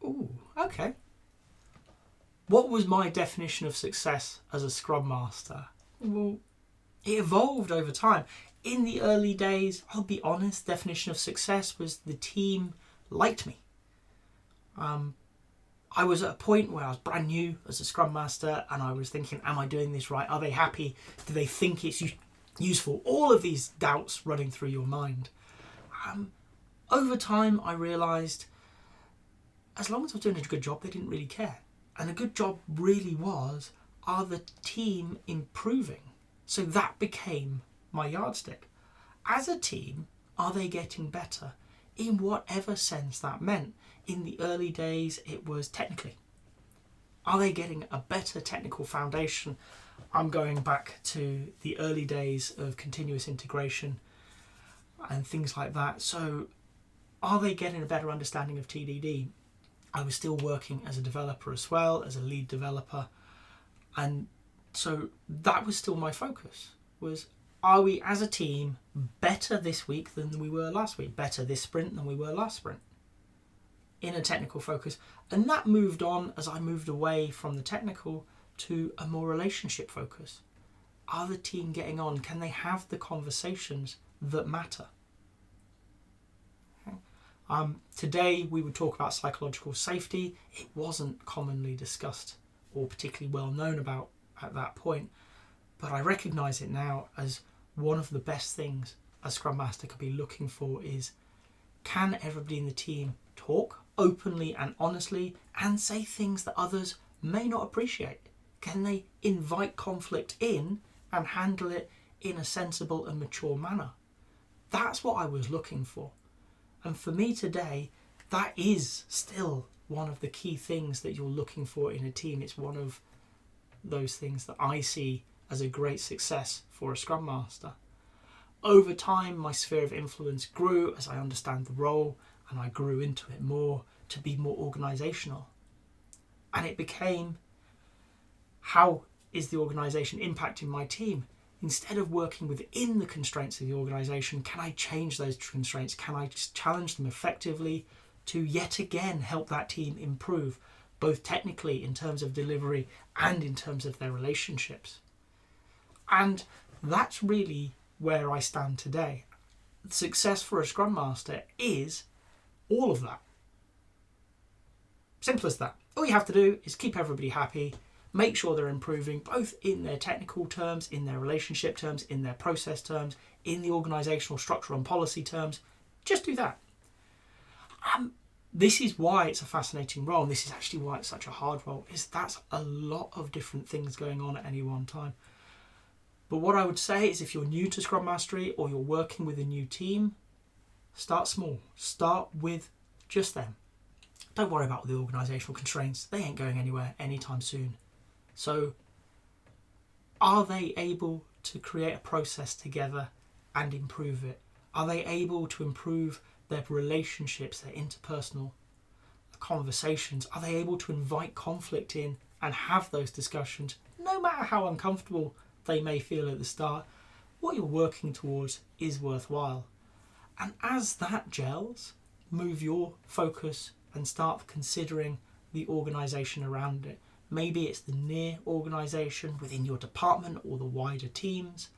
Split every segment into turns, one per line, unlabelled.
Ooh, okay. What was my definition of success as a Scrum Master? Well, it evolved over time. In the early days, I'll be honest, definition of success was the team liked me. I was at a point where I was brand new as a Scrum Master and I was thinking, am I doing this right? Are they happy? Do they think it's useful? All of these doubts running through your mind. Over time, I realised as long as I was doing a good job, they didn't really care. And a good job really was, are the team improving? So that became my yardstick. As a team, are they getting better? In whatever sense that meant. In the early days, it was technically. Are they getting a better technical foundation? I'm going back to the early days of continuous integration and things like that. So are they getting a better understanding of TDD? I was still working as a developer as well, as a lead developer. And so that was still my focus, was are we as a team better this week than we were last week? Better this sprint than we were last sprint? In a technical focus. And that moved on as I moved away from the technical to a more relationship focus. Are the team getting on? Can they have the conversations that matter? Today we would talk about psychological safety. It wasn't commonly discussed or particularly well known about at that point, but I recognise it now as one of the best things a Scrum Master could be looking for is, can everybody in the team talk openly and honestly and say things that others may not appreciate? Can they invite conflict in and handle it in a sensible and mature manner? That's what I was looking for. And for me today, that is still one of the key things that you're looking for in a team. It's one of those things that I see as a great success for a Scrum Master. Over time, my sphere of influence grew as I understand the role and I grew into it more to be more organisational. And it became, how is the organisation impacting my team? Instead of working within the constraints of the organisation, can I change those constraints? Can I challenge them effectively to yet again help that team improve, both technically in terms of delivery and in terms of their relationships? And that's really where I stand today. Success for a Scrum Master is all of that. Simple as that. All you have to do is keep everybody happy, make sure they're improving, both in their technical terms, in their relationship terms, in their process terms, in the organisational structure and policy terms. Just do that. This is why it's a fascinating role, and this is actually why it's such a hard role, is that's a lot of different things going on at any one time. But what I would say is, if you're new to Scrum Mastery or you're working with a new team, start small. Start with just them. Don't worry about the organisational constraints. They ain't going anywhere anytime soon. So, are they able to create a process together and improve it? Are they able to improve their relationships, their interpersonal conversations? Are they able to invite conflict in and have those discussions, no matter how uncomfortable they may feel at the start? What you're working towards is worthwhile. And as that gels, move your focus and start considering the organisation around it. Maybe it's the near organisation within your department or the wider teams.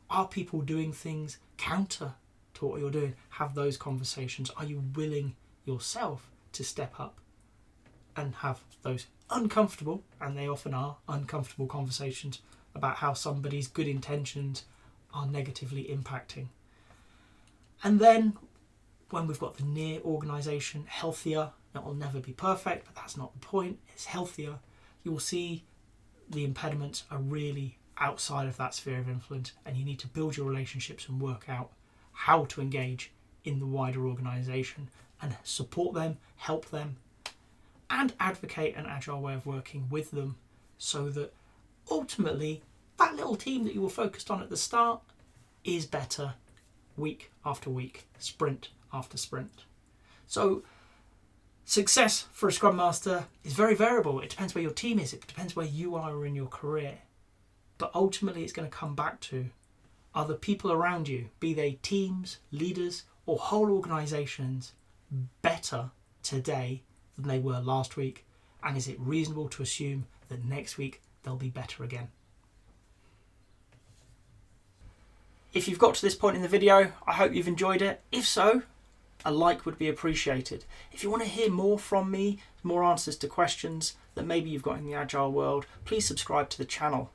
Are people doing things counter to what you're doing? Have those conversations. Are you willing yourself to step up and have those uncomfortable, and they often are, uncomfortable conversations about how somebody's good intentions are negatively impacting? And then when we've got the near organisation healthier, it will never be perfect, but that's not the point, it's healthier, you will see the impediments are really outside of that sphere of influence, and you need to build your relationships and work out how to engage in the wider organisation and support them, help them, and advocate an agile way of working with them, so that ultimately that little team that you were focused on at the start is better week after week, sprint after sprint. So success for a Scrum Master is very variable. It depends where your team is. It depends where you are in your career. But ultimately it's going to come back to, are the people around you, be they teams, leaders, or whole organisations, better today than they were last week? And is it reasonable to assume that next week they'll be better again? If you've got to this point in the video, I hope you've enjoyed it. If so, a like would be appreciated. If you want to hear more from me, more answers to questions that maybe you've got in the Agile world, please subscribe to the channel.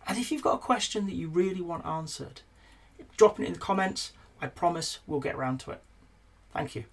And if you've got a question that you really want answered, drop it in the comments. I promise we'll get around to it. Thank you.